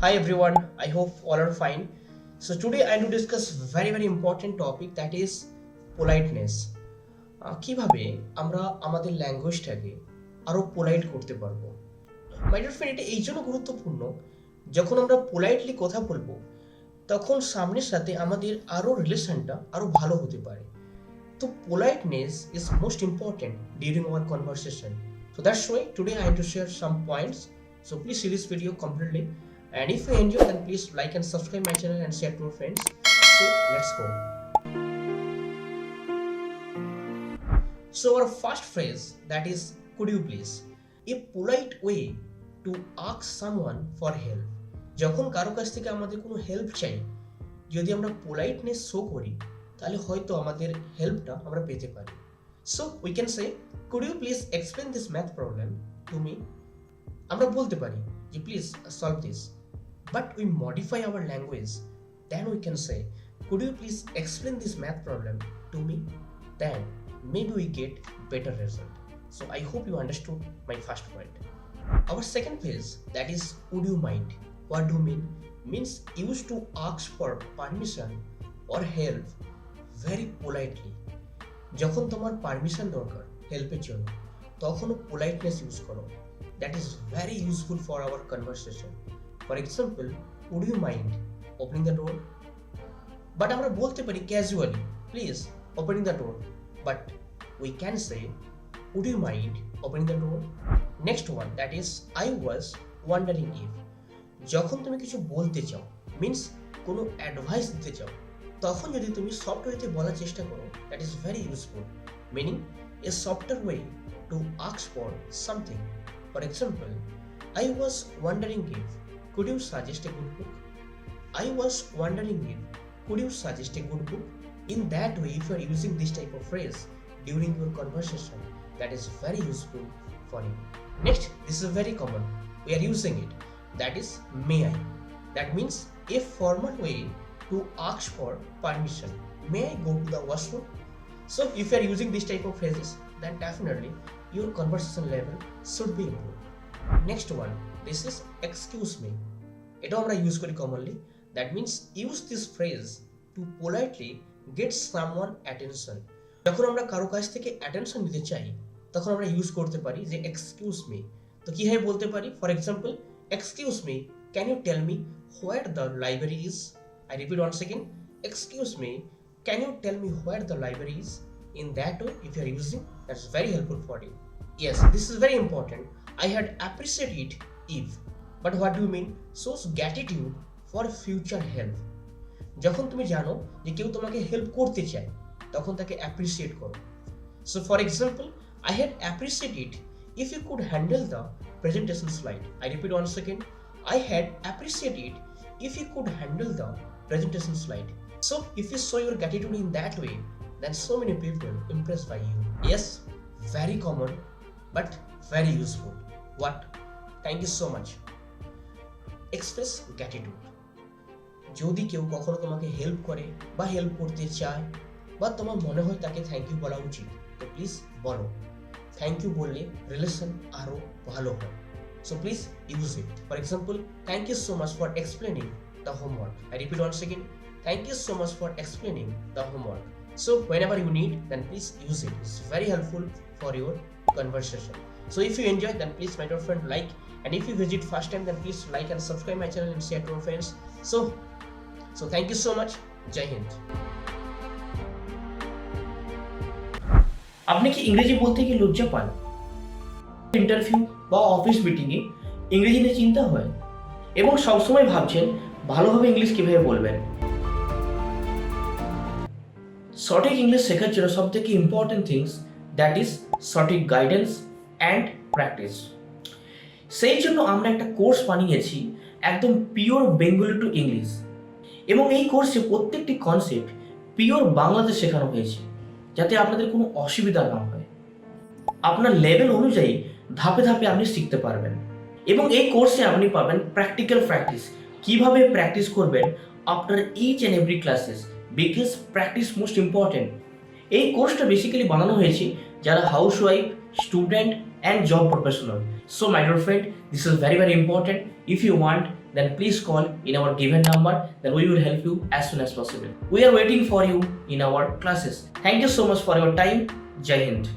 Hi everyone, I hope all are fine. So today I will discuss very important topic that is politeness. কিভাবে আমরা আমাদের ল্যাঙ্গুয়েজটাকে আরো polite করতে পারবো। মাই dear friend, এটা এই জন্য গুরুত্বপূর্ণ, যখন আমরা পোলাইটলি কথা বলবো তখন সামনের সাথে আমাদের আরো রিলেশনটা আরো ভালো হতে পারে। তো politeness is most important during our conversation. So that's why today I have to share some points. So please see this video completely. And if you enjoy, then please like and subscribe my channel and share to your friends. So let's go. So our first phrase, that is could you please, a polite way to ask someone for help. যখন কারো কাছ থেকে আমাদের কোনো help চাই, যদি আমরা politeness show করি তাহলে হয়তো আমাদের হেল্পটা আমরা পেতে পারি। So we can say could you please explain this math problem to me. আমরা বলতে পারি যে please solve this, but we modify our language, then we can say could you please explain this math problem to me, then maybe we get better result. So I hope you understood my first point. Our second phase, that is would you mind. What do you mean? Means used to ask for permission or help very politely. যখন তোমার permission দরকার হেল্পের জন্য তখনও politeness use করো। That is very useful for our conversation. For example, would you mind opening the door. But আমরা বলতে পারি casually please opening the door, but we can say would you mind opening the door. Next one, that is I was wondering if. যখন তুমি কিছু বলতে চাও means কোনো advice দিতে চাও তখন যদি তুমি সফট ওয়েতে বলার চেষ্টা করো, that is very useful, meaning A softer way to ask for something. For example, I was wondering if could you suggest a good book. I was wondering if could you suggest a good book. In that way, if you are using this type of phrase during your conversation, that is very useful for you. Next, this is very common. We are using it. That is may I. That means a formal way to ask for permission. May I go to the washroom? So if you are using this type of phrases, then definitely your conversation level should be improved. Next one, this is excuse me. It আমরা use করি commonly. That means use this phrase to politely get someone attention. যখন আমরা কারো কাছ থেকে attention নিতে চাই তখন আমরা ইউজ করতে পারি যে এক্সকিউজ মি। তো কিভাবে বলতে পারি? For example, excuse me, can you tell me where the library is. I repeat once second, excuse me, can you tell me where the library is. In that way if you are using, that's very helpful for you. Yes, this is very important. I had appreciated if, but what do you mean? Shows gratitude for future help. যখন তুমি জানো যে কেউ তোমাকে help করতে চায় তখন তাকে অ্যাপ্রিসিয়েট করো। So for example, I had appreciated if you could handle the presentation slide. I repeat one second, I had appreciated if you could handle the presentation slide. So if you show your gratitude in that way, then so many people impressed by you. Yes, very common but very useful. What? Thank you so much. Express gratitude. যদি কেউ কখনো তোমাকে help করে বা help করতে চায় বা তোমার মনে হয় তাকে থ্যাংক ইউ বলা উচিত, তো প্লিজ বলো। থ্যাংক ইউ বললে রিলেশন আরও ভালো হয়। So please use it. For example, thank you so much for explaining the homework. I repeat one second, thank you so much for explaining the homework. So whenever you need, then please use it. It's very helpful for your conversation. So if you enjoy, then please my dear friend like, and if you visit first time, then please like and subscribe my channel and share to your friends. So thank you so much. Jai Hind. আপনি কি ইংরেজি বলতে গিয়ে লজ্জা পান? Interview বা office মিটিংয়ে ইংরেজি নিয়ে চিন্তা হয় এবং সবসময় ভাবছেন ভালোভাবে ইংলিশ কিভাবে বলবেন। সঠিক ইংলিশ শেখার জন্য সবথেকে ইম্পর্টেন্ট থিংস, দ্যাট ইজ সঠিক গাইডেন্স অ্যান্ড প্র্যাকটিস। সেই জন্য আমরা একটা কোর্স বানিয়েছি, একদম পিওর বেঙ্গলি টু ইংলিশ, এবং এই কোর্সে প্রত্যেকটি কনসেপ্ট পিওর বাংলাতে শেখানো হয়েছে যাতে আপনাদের কোনো অসুবিধা না হয়। আপনার লেভেল অনুযায়ী ধাপে ধাপে আপনি শিখতে পারবেন, এবং এই কোর্সে আপনি পাবেন প্র্যাকটিক্যাল প্র্যাকটিস, কিভাবে প্র্যাকটিস করবেন after each and every classes, because practice most important. এই কোর্সটা বেসিক্যালি বানানো হয়েছে যারা housewife, student and job professional. So my dear friend, this is very important. If you want, then please call in our given number, then we will help you as soon as possible. We are waiting for you in our classes. Thank you so much for your time. Jai Hind.